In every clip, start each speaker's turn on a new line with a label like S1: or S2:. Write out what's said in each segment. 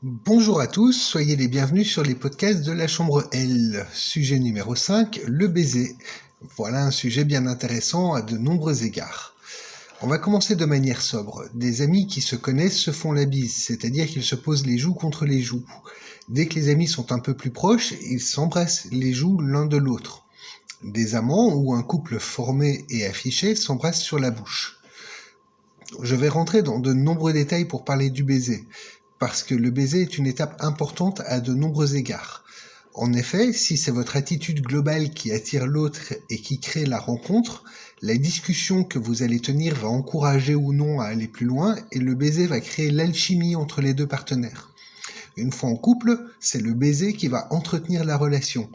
S1: Bonjour à tous, soyez les bienvenus sur les podcasts de la Chambre L. Sujet numéro 5, le baiser. Voilà un sujet bien intéressant à de nombreux égards. On va commencer de manière sobre. Des amis qui se connaissent se font la bise, c'est-à-dire qu'ils se posent les joues contre les joues. Dès que les amis sont un peu plus proches, ils s'embrassent les joues l'un de l'autre. Des amants ou un couple formé et affiché s'embrassent sur la bouche. Je vais rentrer dans de nombreux détails pour parler du baiser, parce que le baiser est une étape importante à de nombreux égards. En effet, si c'est votre attitude globale qui attire l'autre et qui crée la rencontre, la discussion que vous allez tenir va encourager ou non à aller plus loin et le baiser va créer l'alchimie entre les deux partenaires. Une fois en couple, c'est le baiser qui va entretenir la relation.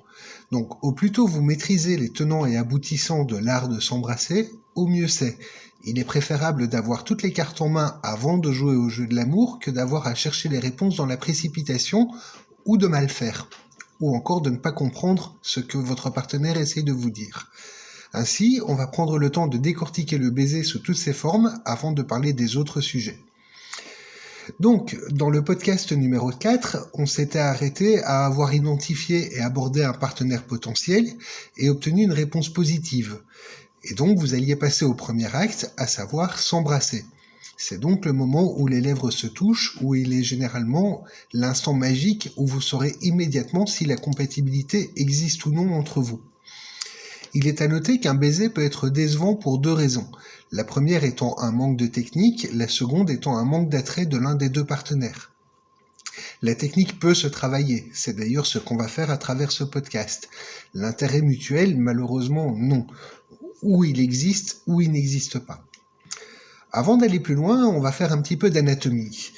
S1: Donc au plus tôt vous maîtrisez les tenants et aboutissants de l'art de s'embrasser, au mieux c'est. Il est préférable d'avoir toutes les cartes en main avant de jouer au jeu de l'amour que d'avoir à chercher les réponses dans la précipitation ou de mal faire, ou encore de ne pas comprendre ce que votre partenaire essaie de vous dire. Ainsi, on va prendre le temps de décortiquer le baiser sous toutes ses formes avant de parler des autres sujets. Donc, dans le podcast numéro 4, on s'était arrêté à avoir identifié et abordé un partenaire potentiel et obtenu une réponse positive. Et donc, vous alliez passer au premier acte, à savoir s'embrasser. C'est donc le moment où les lèvres se touchent, où il est généralement l'instant magique où vous saurez immédiatement si la compatibilité existe ou non entre vous. Il est à noter qu'un baiser peut être décevant pour deux raisons. La première étant un manque de technique, la seconde étant un manque d'attrait de l'un des deux partenaires. La technique peut se travailler, c'est d'ailleurs ce qu'on va faire à travers ce podcast. L'intérêt mutuel, malheureusement, non. Ou il existe, ou il n'existe pas. Avant d'aller plus loin, on va faire un petit peu d'anatomie.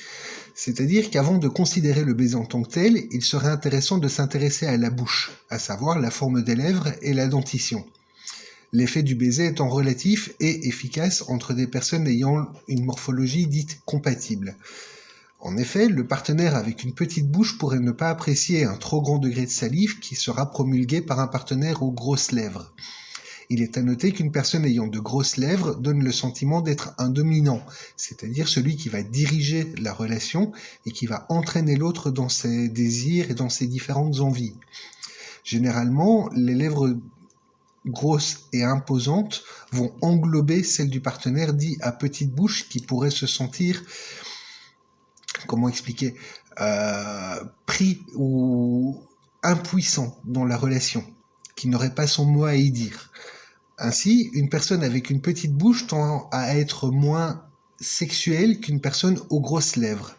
S1: C'est-à-dire qu'avant de considérer le baiser en tant que tel, il serait intéressant de s'intéresser à la bouche, à savoir la forme des lèvres et la dentition. L'effet du baiser étant relatif et efficace entre des personnes ayant une morphologie dite compatible. En effet, le partenaire avec une petite bouche pourrait ne pas apprécier un trop grand degré de salive qui sera promulgué par un partenaire aux grosses lèvres. Il est à noter qu'une personne ayant de grosses lèvres donne le sentiment d'être un dominant, c'est-à-dire celui qui va diriger la relation et qui va entraîner l'autre dans ses désirs et dans ses différentes envies. Généralement, les lèvres grosses et imposantes vont englober celles du partenaire dit à petite bouche qui pourrait se sentir, pris ou impuissant dans la relation, qui n'aurait pas son mot à y dire. Ainsi, une personne avec une petite bouche tend à être moins sexuelle qu'une personne aux grosses lèvres.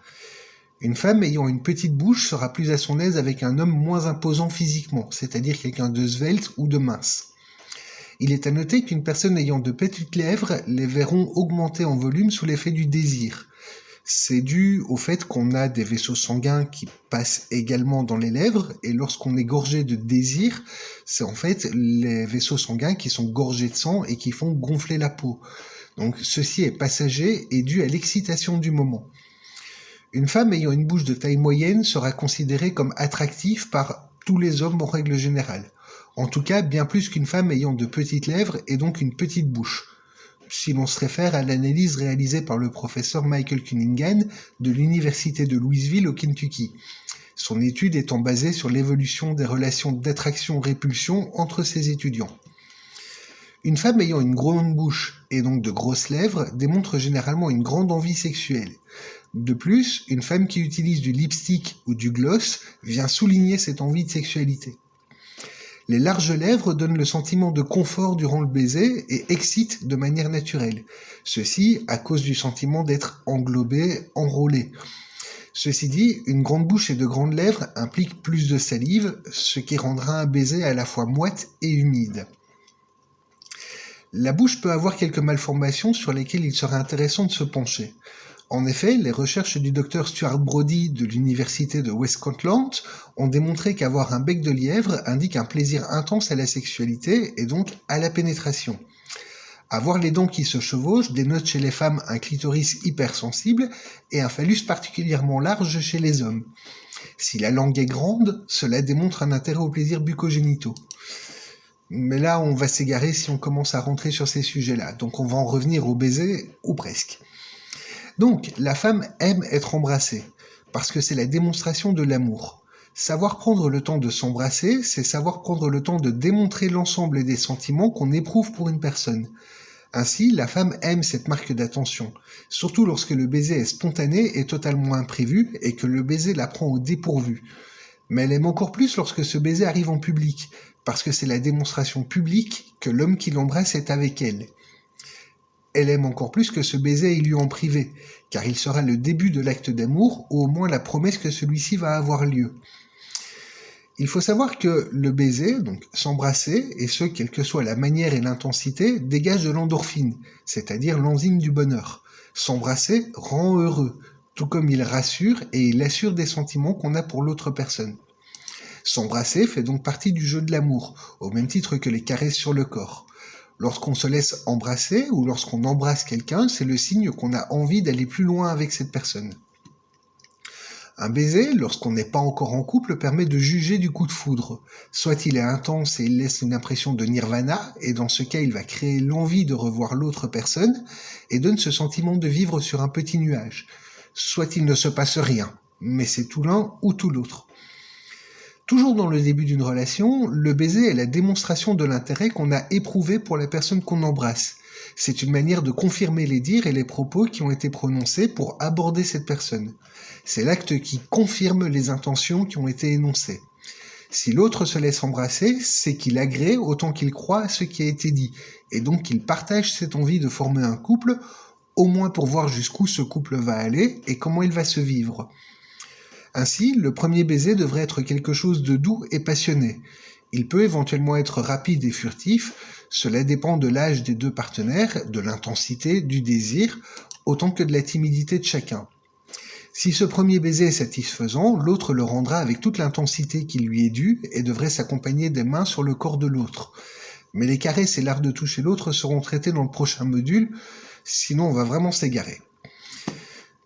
S1: Une femme ayant une petite bouche sera plus à son aise avec un homme moins imposant physiquement, c'est-à-dire quelqu'un de svelte ou de mince. Il est à noter qu'une personne ayant de petites lèvres les verront augmenter en volume sous l'effet du désir. C'est dû au fait qu'on a des vaisseaux sanguins qui passent également dans les lèvres, et lorsqu'on est gorgé de désir, c'est en fait les vaisseaux sanguins qui sont gorgés de sang et qui font gonfler la peau. Donc ceci est passager et dû à l'excitation du moment. Une femme ayant une bouche de taille moyenne sera considérée comme attractive par tous les hommes en règle générale. En tout cas, bien plus qu'une femme ayant de petites lèvres et donc une petite bouche, si l'on se réfère à l'analyse réalisée par le professeur Michael Cunningham de l'université de Louisville au Kentucky. Son étude étant basée sur l'évolution des relations d'attraction-répulsion entre ses étudiants. Une femme ayant une grande bouche et donc de grosses lèvres démontre généralement une grande envie sexuelle. De plus, une femme qui utilise du lipstick ou du gloss vient souligner cette envie de sexualité. Les larges lèvres donnent le sentiment de confort durant le baiser et excitent de manière naturelle. Ceci à cause du sentiment d'être englobé, enrôlé. Ceci dit, une grande bouche et de grandes lèvres impliquent plus de salive, ce qui rendra un baiser à la fois moite et humide. La bouche peut avoir quelques malformations sur lesquelles il serait intéressant de se pencher. En effet, les recherches du Dr Stuart Brody de l'université de West Scotland ont démontré qu'avoir un bec de lièvre indique un plaisir intense à la sexualité et donc à la pénétration. Avoir les dents qui se chevauchent dénote chez les femmes un clitoris hypersensible et un phallus particulièrement large chez les hommes. Si la langue est grande, cela démontre un intérêt aux plaisirs bucco-génitaux. Mais là, on va s'égarer si on commence à rentrer sur ces sujets-là, donc on va en revenir au baiser, ou presque. Donc, la femme aime être embrassée. parce que c'est la démonstration de l'amour. Savoir prendre le temps de s'embrasser, c'est savoir prendre le temps de démontrer l'ensemble des sentiments qu'on éprouve pour une personne. Ainsi, la femme aime cette marque d'attention, surtout lorsque le baiser est spontané et totalement imprévu et que le baiser la prend au dépourvu. Mais elle aime encore plus lorsque ce baiser arrive en public, parce que c'est la démonstration publique que l'homme qui l'embrasse est avec elle. Elle aime encore plus que ce baiser ait lieu en privé, car il sera le début de l'acte d'amour, ou au moins la promesse que celui-ci va avoir lieu. Il faut savoir que le baiser, donc s'embrasser, et ce, quelle que soit la manière et l'intensité, dégage de l'endorphine, c'est-à-dire l'enzyme du bonheur. S'embrasser rend heureux, tout comme il rassure et il assure des sentiments qu'on a pour l'autre personne. S'embrasser fait donc partie du jeu de l'amour, au même titre que les caresses sur le corps. Lorsqu'on se laisse embrasser ou lorsqu'on embrasse quelqu'un, c'est le signe qu'on a envie d'aller plus loin avec cette personne. Un baiser, lorsqu'on n'est pas encore en couple, permet de juger du coup de foudre. Soit il est intense et il laisse une impression de nirvana, et dans ce cas il va créer l'envie de revoir l'autre personne, et donne ce sentiment de vivre sur un petit nuage. Soit il ne se passe rien, mais c'est tout l'un ou tout l'autre. Toujours dans le début d'une relation, le baiser est la démonstration de l'intérêt qu'on a éprouvé pour la personne qu'on embrasse. C'est une manière de confirmer les dires et les propos qui ont été prononcés pour aborder cette personne. C'est l'acte qui confirme les intentions qui ont été énoncées. Si l'autre se laisse embrasser, c'est qu'il agrée autant qu'il croit à ce qui a été dit, et donc qu'il partage cette envie de former un couple, au moins pour voir jusqu'où ce couple va aller et comment il va se vivre. Ainsi, le premier baiser devrait être quelque chose de doux et passionné. Il peut éventuellement être rapide et furtif, cela dépend de l'âge des deux partenaires, de l'intensité, du désir, autant que de la timidité de chacun. Si ce premier baiser est satisfaisant, l'autre le rendra avec toute l'intensité qui lui est due et devrait s'accompagner des mains sur le corps de l'autre. Mais les caresses et l'art de toucher l'autre seront traités dans le prochain module, sinon on va vraiment s'égarer.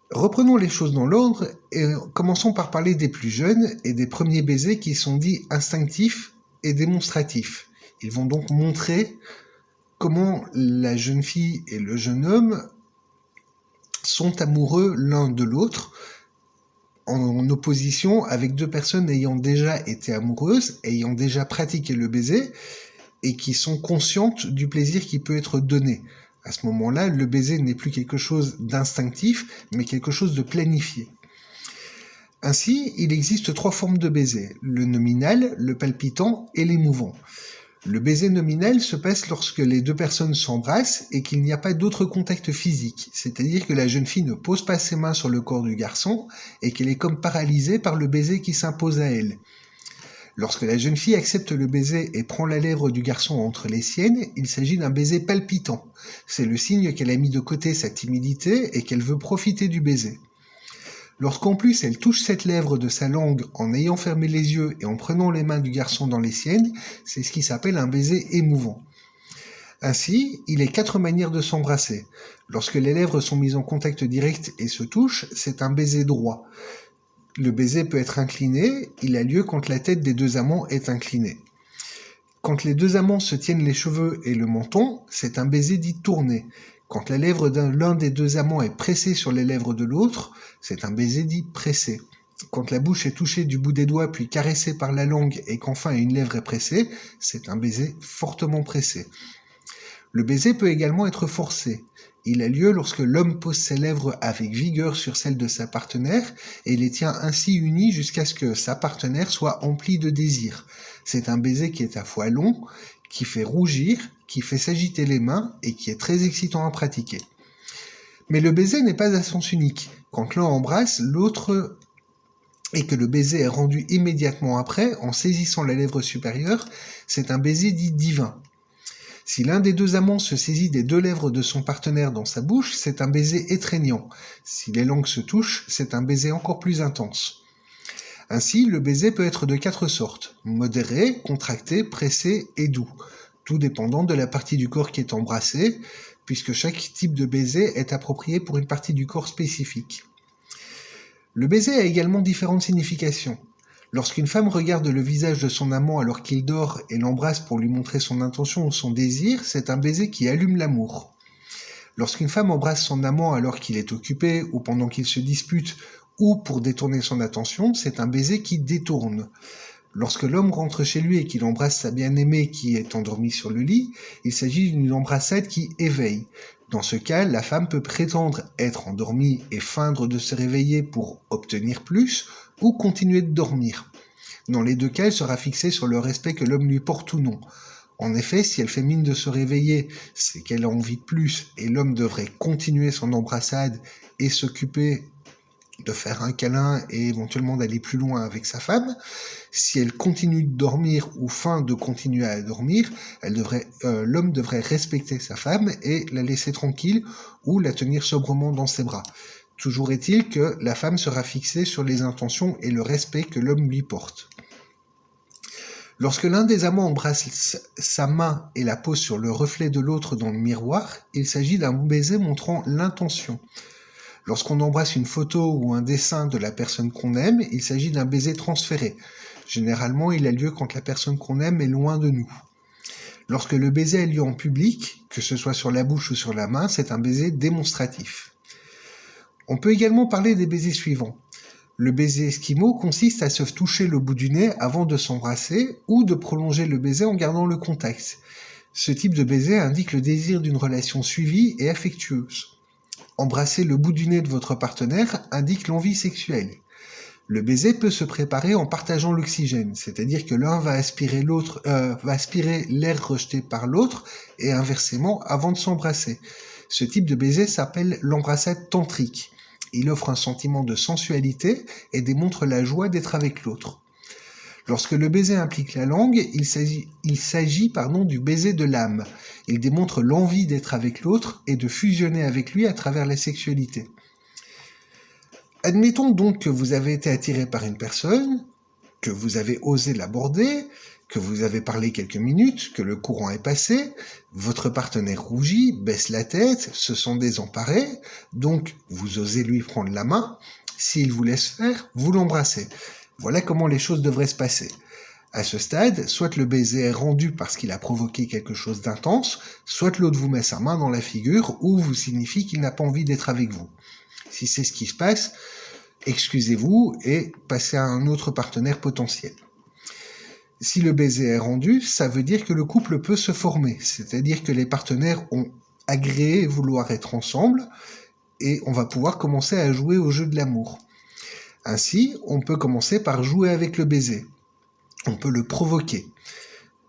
S1: Reprenons les choses dans l'ordre et commençons par parler des plus jeunes et des premiers baisers qui sont dits instinctifs et démonstratifs. Ils vont donc montrer comment la jeune fille et le jeune homme sont amoureux l'un de l'autre en opposition avec deux personnes ayant déjà été amoureuses, ayant déjà pratiqué le baiser et qui sont conscientes du plaisir qui peut être donné. À ce moment-là, le baiser n'est plus quelque chose d'instinctif, mais quelque chose de planifié. Ainsi, il existe 3 formes de baiser, le nominal, le palpitant et l'émouvant. Le baiser nominal se passe lorsque les deux personnes s'embrassent et qu'il n'y a pas d'autre contact physique, c'est-à-dire que la jeune fille ne pose pas ses mains sur le corps du garçon et qu'elle est comme paralysée par le baiser qui s'impose à elle. Lorsque la jeune fille accepte le baiser et prend la lèvre du garçon entre les siennes, il s'agit d'un baiser palpitant. C'est le signe qu'elle a mis de côté sa timidité et qu'elle veut profiter du baiser. Lorsqu'en plus elle touche cette lèvre de sa langue en ayant fermé les yeux et en prenant les mains du garçon dans les siennes, c'est ce qui s'appelle un baiser émouvant. Ainsi, il est 4 manières de s'embrasser. Lorsque les lèvres sont mises en contact direct et se touchent, c'est un baiser droit. Le baiser peut être incliné, il a lieu quand la tête des deux amants est inclinée. Quand les deux amants se tiennent les cheveux et le menton, c'est un baiser dit tourné. Quand la lèvre l'un des deux amants est pressée sur les lèvres de l'autre, c'est un baiser dit pressé. Quand la bouche est touchée du bout des doigts puis caressée par la langue et qu'enfin une lèvre est pressée, c'est un baiser fortement pressé. Le baiser peut également être forcé. Il a lieu lorsque l'homme pose ses lèvres avec vigueur sur celles de sa partenaire et les tient ainsi unies jusqu'à ce que sa partenaire soit emplie de désir. C'est un baiser qui est à fois long, qui fait rougir, qui fait s'agiter les mains et qui est très excitant à pratiquer. Mais le baiser n'est pas à sens unique. Quand l'un embrasse l'autre et que le baiser est rendu immédiatement après, en saisissant la lèvre supérieure, c'est un baiser dit divin. Si l'un des deux amants se saisit des 2 lèvres de son partenaire dans sa bouche, c'est un baiser étreignant. Si les langues se touchent, c'est un baiser encore plus intense. Ainsi, le baiser peut être de 4 sortes, modéré, contracté, pressé et doux, tout dépendant de la partie du corps qui est embrassée, puisque chaque type de baiser est approprié pour une partie du corps spécifique. Le baiser a également différentes significations. Lorsqu'une femme regarde le visage de son amant alors qu'il dort et l'embrasse pour lui montrer son intention ou son désir, c'est un baiser qui allume l'amour. Lorsqu'une femme embrasse son amant alors qu'il est occupé ou pendant qu'il se dispute ou pour détourner son attention, c'est un baiser qui détourne. Lorsque l'homme rentre chez lui et qu'il embrasse sa bien-aimée qui est endormie sur le lit, il s'agit d'une embrassade qui éveille. Dans ce cas, la femme peut prétendre être endormie et feindre de se réveiller pour obtenir plus, ou continuer de dormir. Dans les deux cas, elle sera fixée sur le respect que l'homme lui porte ou non. En effet, si elle fait mine de se réveiller, c'est qu'elle a envie de plus, et l'homme devrait continuer son embrassade et s'occuper de faire un câlin et éventuellement d'aller plus loin avec sa femme. Si elle continue de dormir ou feint de continuer à dormir, l'homme devrait respecter sa femme et la laisser tranquille ou la tenir sobrement dans ses bras. Toujours est-il que la femme sera fixée sur les intentions et le respect que l'homme lui porte. Lorsque l'un des amants embrasse sa main et la pose sur le reflet de l'autre dans le miroir, il s'agit d'un baiser montrant l'intention. Lorsqu'on embrasse une photo ou un dessin de la personne qu'on aime, il s'agit d'un baiser transféré. Généralement, il a lieu quand la personne qu'on aime est loin de nous. Lorsque le baiser a lieu en public, que ce soit sur la bouche ou sur la main, c'est un baiser démonstratif. On peut également parler des baisers suivants. Le baiser esquimau consiste à se toucher le bout du nez avant de s'embrasser ou de prolonger le baiser en gardant le contact. Ce type de baiser indique le désir d'une relation suivie et affectueuse. Embrasser le bout du nez de votre partenaire indique l'envie sexuelle. Le baiser peut se préparer en partageant l'oxygène, c'est-à-dire que l'un va aspirer l'air rejeté par l'autre et inversement avant de s'embrasser. Ce type de baiser s'appelle l'embrassade tantrique. Il offre un sentiment de sensualité et démontre la joie d'être avec l'autre. Lorsque le baiser implique la langue, il s'agit du baiser de l'âme. Il démontre l'envie d'être avec l'autre et de fusionner avec lui à travers la sexualité. Admettons donc que vous avez été attiré par une personne, que vous avez osé l'aborder, que vous avez parlé quelques minutes, que le courant est passé, votre partenaire rougit, baisse la tête, se sent désemparé, donc vous osez lui prendre la main. S'il vous laisse faire, vous l'embrassez. Voilà comment les choses devraient se passer. À ce stade, soit le baiser est rendu parce qu'il a provoqué quelque chose d'intense, soit l'autre vous met sa main dans la figure ou vous signifie qu'il n'a pas envie d'être avec vous. Si c'est ce qui se passe, excusez-vous et passez à un autre partenaire potentiel. Si le baiser est rendu, ça veut dire que le couple peut se former, c'est-à-dire que les partenaires ont agréé vouloir être ensemble et on va pouvoir commencer à jouer au jeu de l'amour. Ainsi, on peut commencer par jouer avec le baiser. On peut le provoquer.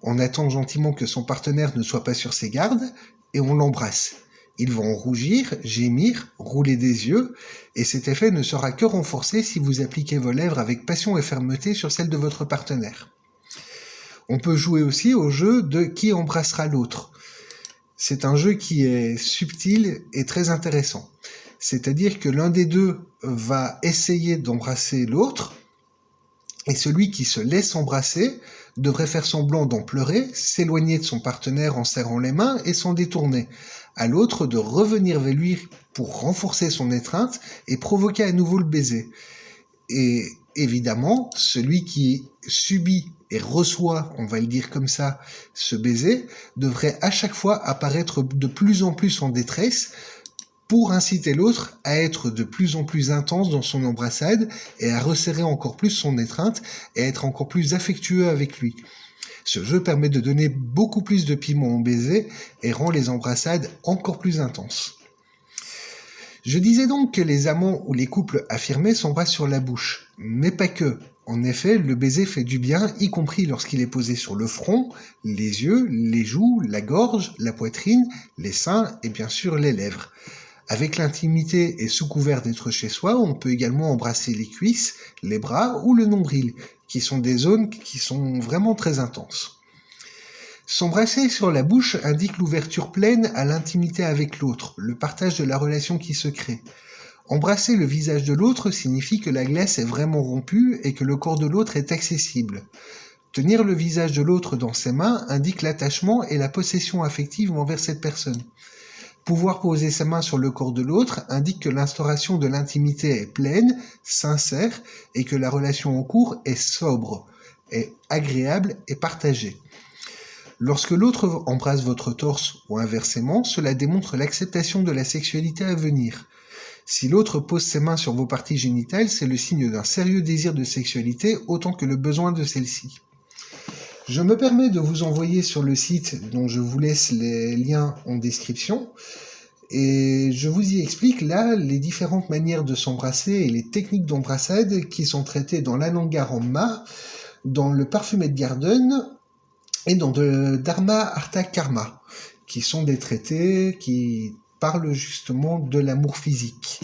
S1: On attend gentiment que son partenaire ne soit pas sur ses gardes et on l'embrasse. Ils vont rougir, gémir, rouler des yeux, et cet effet ne sera que renforcé si vous appliquez vos lèvres avec passion et fermeté sur celles de votre partenaire. On peut jouer aussi au jeu de qui embrassera l'autre. C'est un jeu qui est subtil et très intéressant. C'est-à-dire que l'un des deux va essayer d'embrasser l'autre, et celui qui se laisse embrasser devrait faire semblant d'en pleurer, s'éloigner de son partenaire en serrant les mains et s'en détourner. À l'autre de revenir vers lui pour renforcer son étreinte et provoquer à nouveau le baiser. Et évidemment, celui qui subit et reçoit, on va le dire comme ça, ce baiser, devrait à chaque fois apparaître de plus en plus en détresse pour inciter l'autre à être de plus en plus intense dans son embrassade et à resserrer encore plus son étreinte et à être encore plus affectueux avec lui. Ce jeu permet de donner beaucoup plus de piment au baiser et rend les embrassades encore plus intenses. Je disais donc que les amants ou les couples affirmés s'embrassent sur la bouche, mais pas que. En effet, le baiser fait du bien, y compris lorsqu'il est posé sur le front, les yeux, les joues, la gorge, la poitrine, les seins et bien sûr les lèvres. Avec l'intimité et sous couvert d'être chez soi, on peut également embrasser les cuisses, les bras ou le nombril, qui sont des zones qui sont vraiment très intenses. S'embrasser sur la bouche indique l'ouverture pleine à l'intimité avec l'autre, le partage de la relation qui se crée. Embrasser le visage de l'autre signifie que la glace est vraiment rompue et que le corps de l'autre est accessible. Tenir le visage de l'autre dans ses mains indique l'attachement et la possession affective envers cette personne. Pouvoir poser sa main sur le corps de l'autre indique que l'instauration de l'intimité est pleine, sincère et que la relation en cours est sobre, est agréable et partagée. Lorsque l'autre embrasse votre torse ou inversement, cela démontre l'acceptation de la sexualité à venir. Si l'autre pose ses mains sur vos parties génitales, c'est le signe d'un sérieux désir de sexualité autant que le besoin de celle-ci. Je me permets de vous envoyer sur le site dont je vous laisse les liens en description et je vous y explique là les différentes manières de s'embrasser et les techniques d'embrassade qui sont traitées dans l'Anangarama, dans le Parfumette Garden et dans le Dharma Artha Karma, qui sont des traités qui parlent justement de l'amour physique.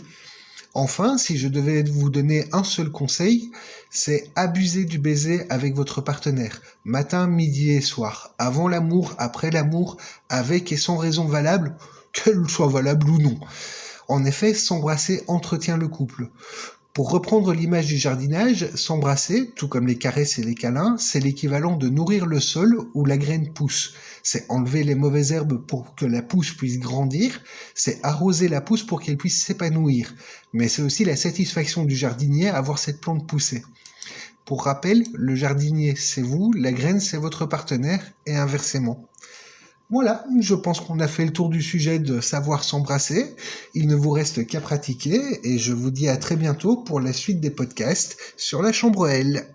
S1: Enfin, si je devais vous donner un seul conseil, c'est abuser du baiser avec votre partenaire, matin, midi et soir, avant l'amour, après l'amour, avec et sans raison valable, qu'elle soit valable ou non. En effet, s'embrasser entretient le couple. Pour reprendre l'image du jardinage, s'embrasser, tout comme les caresses et les câlins, c'est l'équivalent de nourrir le sol où la graine pousse. C'est enlever les mauvaises herbes pour que la pousse puisse grandir, c'est arroser la pousse pour qu'elle puisse s'épanouir. Mais c'est aussi la satisfaction du jardinier à voir cette plante pousser. Pour rappel, le jardinier c'est vous, la graine c'est votre partenaire, et inversement. Voilà, je pense qu'on a fait le tour du sujet de savoir s'embrasser. Il ne vous reste qu'à pratiquer et je vous dis à très bientôt pour la suite des podcasts sur la chambre L.